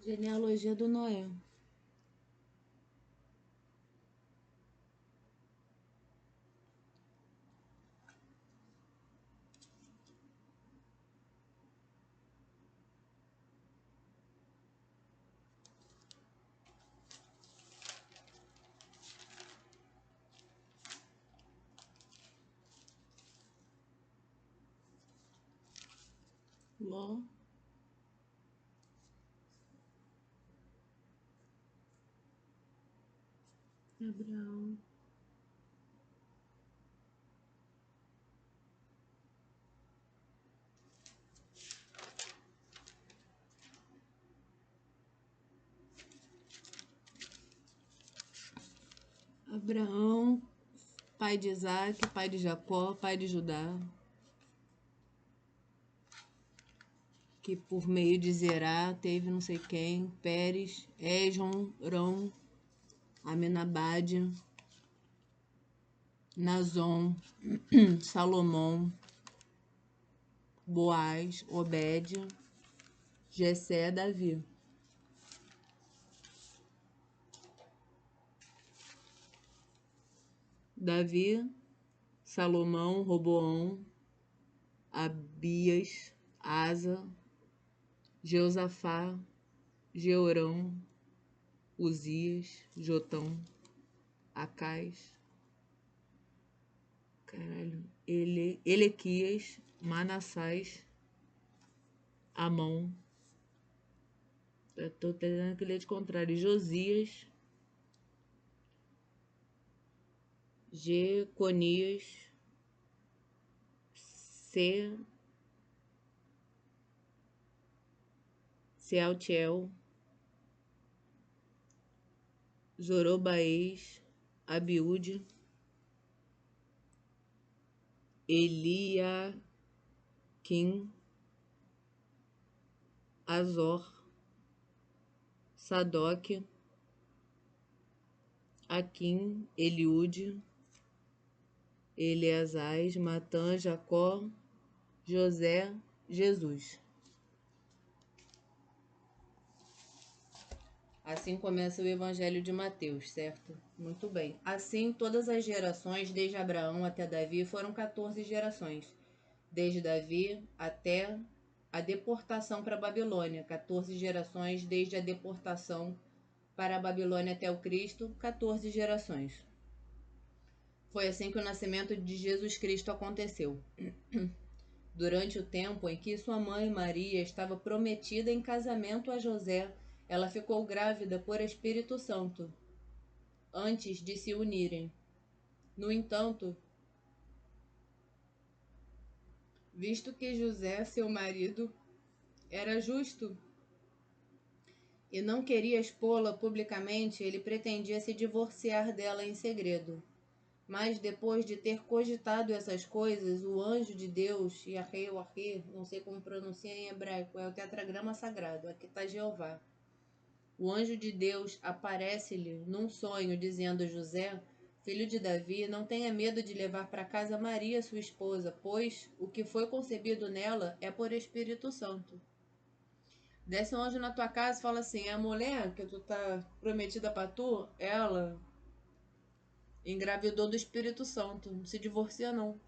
Genealogia do Noé. Ló, Abraão, Abraão, pai de Isaac, pai de Jacó, pai de Judá, que por meio de Zerá teve não sei quem, Pérez, Esrom, Rão, Aminabade, Nazon, Salomão, Boaz, Obed, Jessé, Davi. Davi Salomão, Roboão, Abias, Asa, Jeosafá, Jeorão, Uzias, Jotão, Acais, Elequias, Manassás, Amon. Estou tentando que ler de contrário. Josias, Jeconias, Sealtiel, Zorobaês, Abiúde, Eliaquim, Azor, Sadoc, Aquim, Eliúde, Eleazás, Matã, Jacó, José, Jesus. Assim começa o Evangelho de Mateus, certo? Muito bem. Assim, todas as gerações, desde Abraão até Davi, foram 14 gerações. Desde Davi até a deportação para a Babilônia, 14 gerações. Desde a deportação para a Babilônia até o Cristo, 14 gerações. Foi assim que o nascimento de Jesus Cristo aconteceu. Durante o tempo em que sua mãe Maria estava prometida em casamento a José, ela ficou grávida por Espírito Santo, antes de se unirem. No entanto, visto que José, seu marido, era justo e não queria expô-la publicamente, ele pretendia se divorciar dela em segredo. Mas depois de ter cogitado essas coisas, o anjo de Deus, Yahweh, não sei como pronuncia em hebraico, é o tetragrama sagrado, aqui está Jeová. O anjo de Deus aparece-lhe num sonho, dizendo a José, filho de Davi, não tenha medo de levar para casa Maria, sua esposa, pois o que foi concebido nela é por Espírito Santo. Desce um anjo na tua casa e fala assim, a mulher que tu tá prometida para tu, ela engravidou do Espírito Santo, não se divorcia não.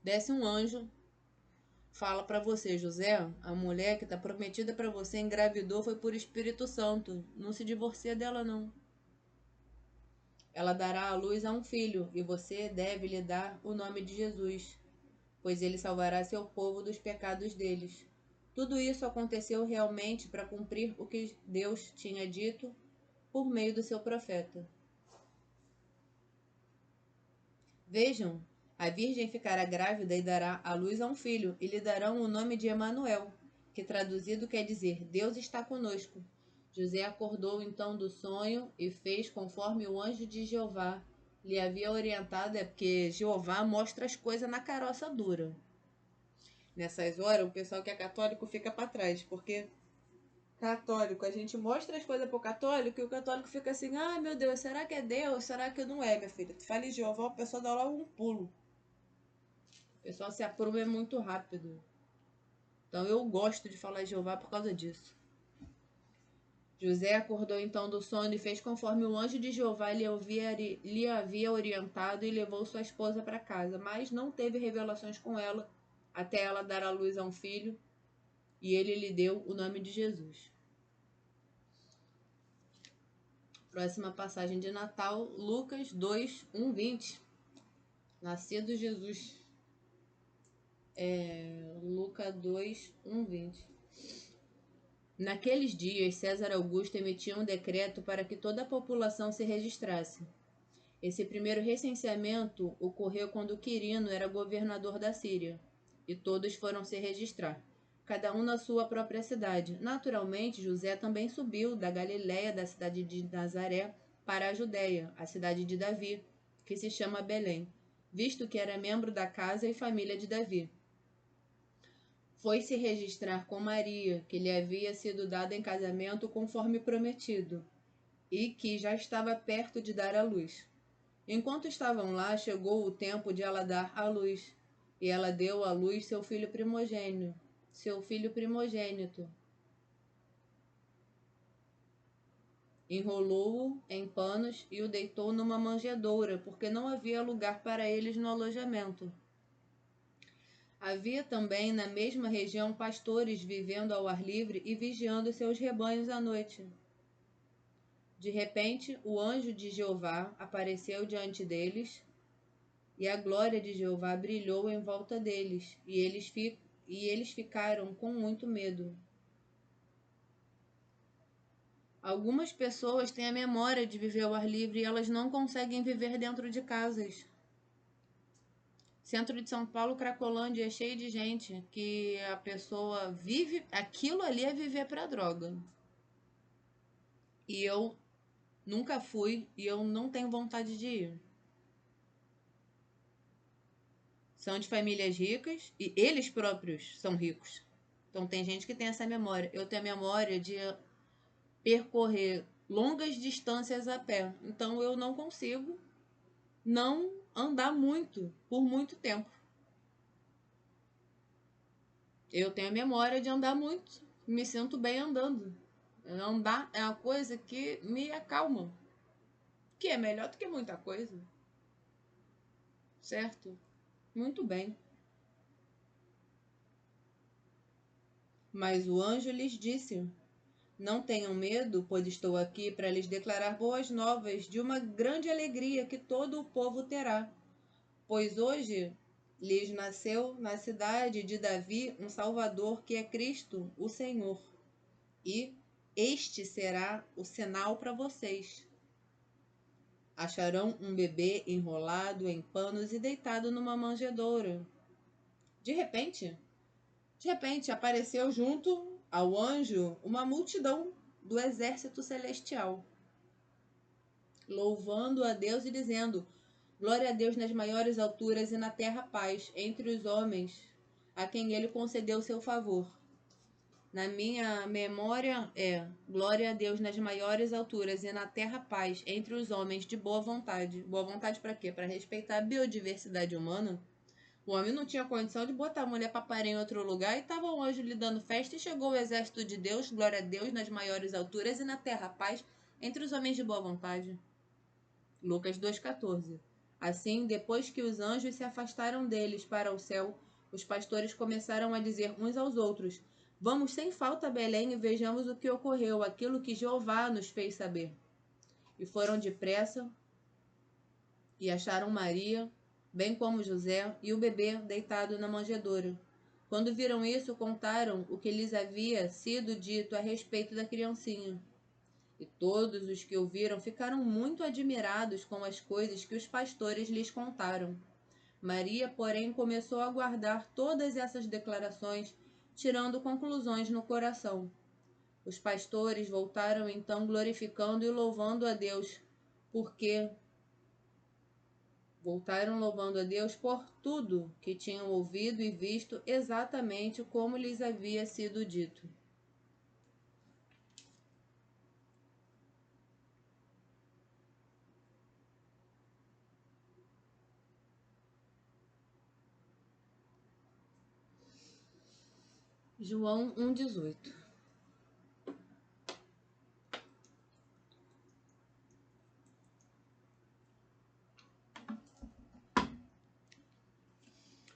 Desce um anjo, fala para você, José, a mulher que tá prometida para você engravidou foi por Espírito Santo, não se divorcia dela não. Ela dará à luz a um filho, e você deve lhe dar o nome de Jesus, pois ele salvará seu povo dos pecados deles. Tudo isso aconteceu realmente para cumprir o que Deus tinha dito por meio do seu profeta. Vejam, a virgem ficará grávida e dará à luz a um filho, e lhe darão o nome de Emanuel, que traduzido quer dizer Deus está conosco. José acordou então do sonho e fez conforme o anjo de Jeová lhe havia orientado, porque Jeová mostra as coisas na caroça dura. Nessas horas, o pessoal que é católico fica para trás, porque católico, a gente mostra as coisas pro católico e o católico fica assim, ai meu Deus, será que é Deus? Será que não é, minha filha? Tu fala em Jeová, o pessoal dá logo um pulo. O pessoal se apruma muito rápido. Então eu gosto de falar de Jeová por causa disso. José acordou então do sono e fez conforme o anjo de Jeová lhe havia orientado e levou sua esposa para casa, mas não teve revelações com ela até ela dar à luz a um filho, e ele lhe deu o nome de Jesus. Próxima passagem de Natal, Lucas 2, 1, 20. Nascido Jesus. Lucas 2, 1, 20. Naqueles dias, César Augusto emitiu um decreto para que toda a população se registrasse. Esse primeiro recenseamento ocorreu quando Quirino era governador da Síria, e todos foram se registrar, cada um na sua própria cidade. Naturalmente, José também subiu da Galiléia, da cidade de Nazaré, para a Judéia, a cidade de Davi, que se chama Belém, visto que era membro da casa e família de Davi. Foi se registrar com Maria, que lhe havia sido dada em casamento conforme prometido, e que já estava perto de dar à luz. Enquanto estavam lá, chegou o tempo de ela dar à luz, e ela deu à luz seu filho primogênito. Enrolou-o em panos camas e o deitou numa manjedoura, porque não havia lugar para eles no alojamento. Havia também na mesma região pastores vivendo ao ar livre e vigiando seus rebanhos à noite. De repente, o anjo de Jeová apareceu diante deles, e a glória de Jeová brilhou em volta deles, e eles ficaram com muito medo. Algumas pessoas têm a memória de viver ao ar livre e elas não conseguem viver dentro de casas. Centro de São Paulo, Cracolândia, é cheio de gente que a pessoa vive... Aquilo ali é viver pra droga. E eu nunca fui e eu não tenho vontade de ir. São de famílias ricas e eles próprios são ricos. Então tem gente que tem essa memória. Eu tenho a memória de percorrer longas distâncias a pé. Então eu não consigo não andar muito por muito tempo. Eu tenho a memória de andar muito. Me sinto bem andando. Andar é uma coisa que me acalma. Que é melhor do que muita coisa. Certo? Muito bem. Mas o anjo lhes disse: Não tenham medo, pois estou aqui para lhes declarar boas novas de uma grande alegria que todo o povo terá. Pois hoje lhes nasceu na cidade de Davi um Salvador, que é Cristo, o Senhor. E este será o sinal para vocês. Acharão um bebê enrolado em panos e deitado numa manjedoura. De repente, apareceu junto ao anjo uma multidão do exército celestial, louvando a Deus e dizendo: Glória a Deus nas maiores alturas e na terra paz entre os homens a quem ele concedeu seu favor. Na minha memória é: glória a Deus nas maiores alturas e na terra paz entre os homens de boa vontade. Boa vontade para quê? Para respeitar a biodiversidade humana. O homem não tinha condição de botar a mulher para parir em outro lugar e estava o anjo lhe dando festa e chegou o exército de Deus, glória a Deus nas maiores alturas e na terra paz entre os homens de boa vontade. Lucas 2,14. Assim, depois que os anjos se afastaram deles para o céu, os pastores começaram a dizer uns aos outros: Vamos sem falta a Belém e vejamos o que ocorreu, aquilo que Jeová nos fez saber. E foram depressa e acharam Maria, bem como José, e o bebê deitado na manjedoura. Quando viram isso, contaram o que lhes havia sido dito a respeito da criancinha. E todos os que ouviram ficaram muito admirados com as coisas que os pastores lhes contaram. Maria, porém, começou a guardar todas essas declarações, tirando conclusões no coração. Os pastores voltaram então glorificando e louvando a Deus, por tudo que tinham ouvido e visto exatamente como lhes havia sido dito. João 1,18.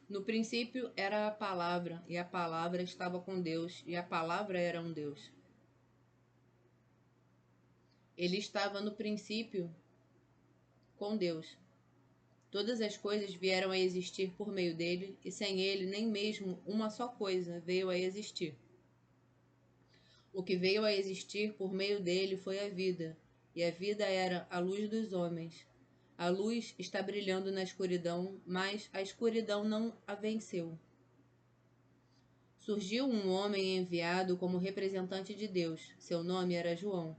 No princípio era a palavra, e a palavra estava com Deus, e a palavra era um Deus. Ele estava no princípio com Deus. Todas as coisas vieram a existir por meio dele, e sem ele nem mesmo uma só coisa veio a existir. O que veio a existir por meio dele foi a vida, e a vida era a luz dos homens. A luz está brilhando na escuridão, mas a escuridão não a venceu. Surgiu um homem enviado como representante de Deus. Seu nome era João.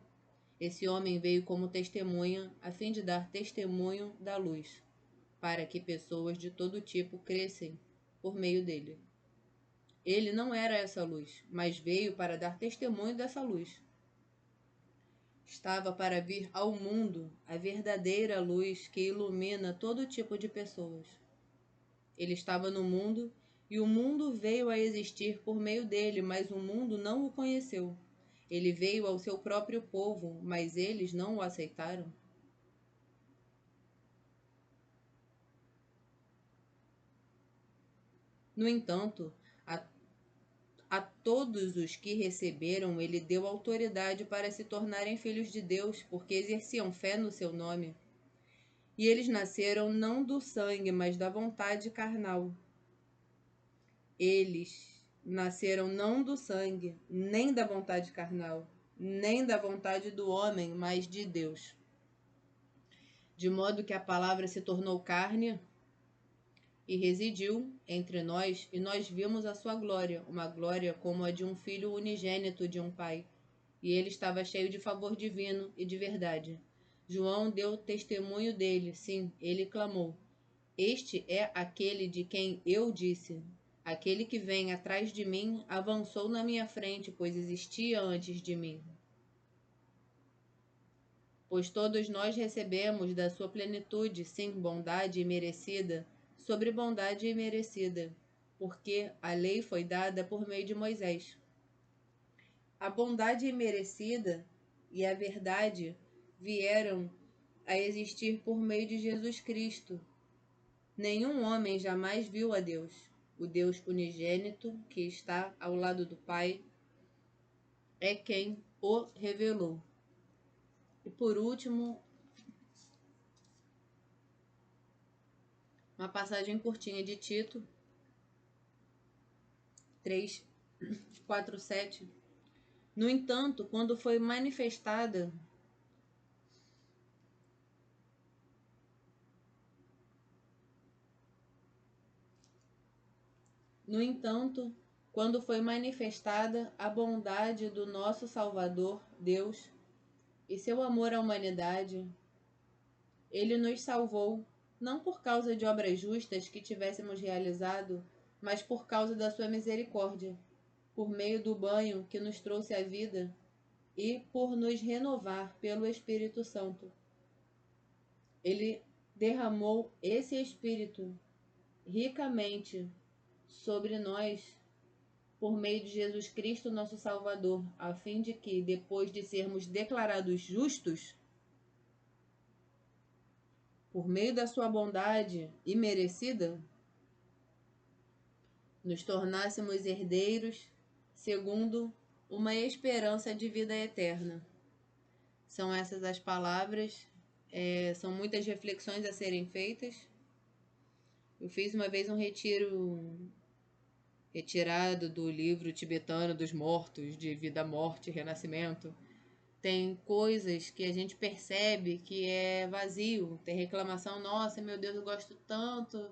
Esse homem veio como testemunha, a fim de dar testemunho da luz, para que pessoas de todo tipo crescem por meio dele. Ele não era essa luz, mas veio para dar testemunho dessa luz. Estava para vir ao mundo a verdadeira luz que ilumina todo tipo de pessoas. Ele estava no mundo e o mundo veio a existir por meio dele, mas o mundo não o conheceu. Ele veio ao seu próprio povo, mas eles não o aceitaram. No entanto, a, a todos os que receberam, ele deu autoridade para se tornarem filhos de Deus, porque exerciam fé no seu nome. E eles nasceram não do sangue, mas da vontade carnal. Eles nasceram não do sangue, nem da vontade carnal, nem da vontade do homem, mas de Deus. De modo que a palavra se tornou carne e residiu entre nós, e nós vimos a sua glória, uma glória como a de um filho unigênito de um pai. E ele estava cheio de favor divino e de verdade. João deu testemunho dele, sim, ele clamou: Este é aquele de quem eu disse: Aquele que vem atrás de mim avançou na minha frente, pois existia antes de mim. Pois todos nós recebemos da sua plenitude, sim, bondade imerecida, sobre bondade imerecida, porque a lei foi dada por meio de Moisés. A bondade imerecida e a verdade vieram a existir por meio de Jesus Cristo. Nenhum homem jamais viu a Deus, o Deus unigênito que está ao lado do Pai é quem o revelou. E por último, uma passagem curtinha de Tito 3, 4, 7. No entanto, quando foi manifestada a bondade do nosso Salvador, Deus, e seu amor à humanidade, ele nos salvou, não por causa de obras justas que tivéssemos realizado, mas por causa da sua misericórdia, por meio do banho que nos trouxe a vida e por nos renovar pelo Espírito Santo. Ele derramou esse Espírito ricamente sobre nós por meio de Jesus Cristo, nosso Salvador, a fim de que, depois de sermos declarados justos, por meio da sua bondade imerecida, nos tornássemos herdeiros segundo uma esperança de vida eterna. São essas as palavras, são muitas reflexões a serem feitas. Eu fiz uma vez um retiro retirado do livro tibetano dos mortos, de vida, morte e renascimento. Tem coisas que a gente percebe que é vazio, tem reclamação: nossa, meu Deus, eu gosto tanto,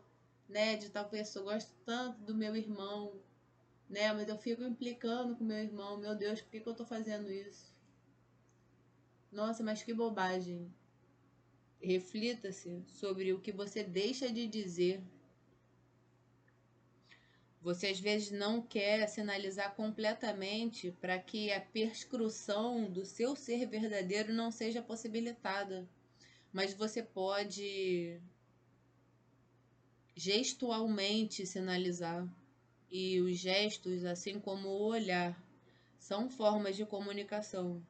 né, de tal pessoa, eu gosto tanto do meu irmão, né, mas eu fico implicando com meu irmão, meu Deus, por que eu tô fazendo isso? Nossa, mas que bobagem. Reflita-se sobre o que você deixa de dizer. Você às vezes não quer sinalizar completamente para que a perscrução do seu ser verdadeiro não seja possibilitada. Mas você pode gestualmente sinalizar. E os gestos, assim como o olhar, são formas de comunicação.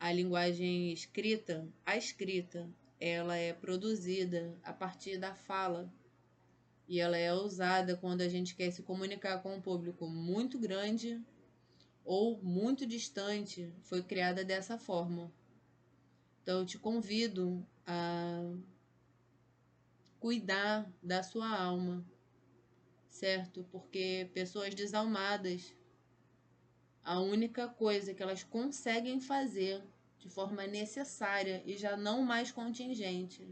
A linguagem escrita, a escrita, ela é produzida a partir da fala. E ela é usada quando a gente quer se comunicar com um público muito grande ou muito distante. Foi criada dessa forma. Então eu te convido a cuidar da sua alma, certo? Porque pessoas desalmadas, a única coisa que elas conseguem fazer de forma necessária e já não mais contingente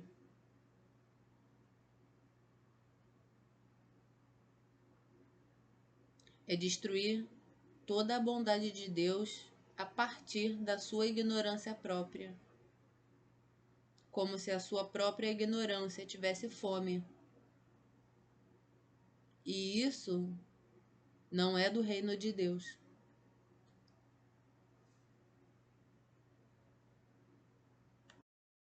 é destruir toda a bondade de Deus a partir da sua ignorância própria, como se a sua própria ignorância tivesse fome. E isso não é do reino de Deus.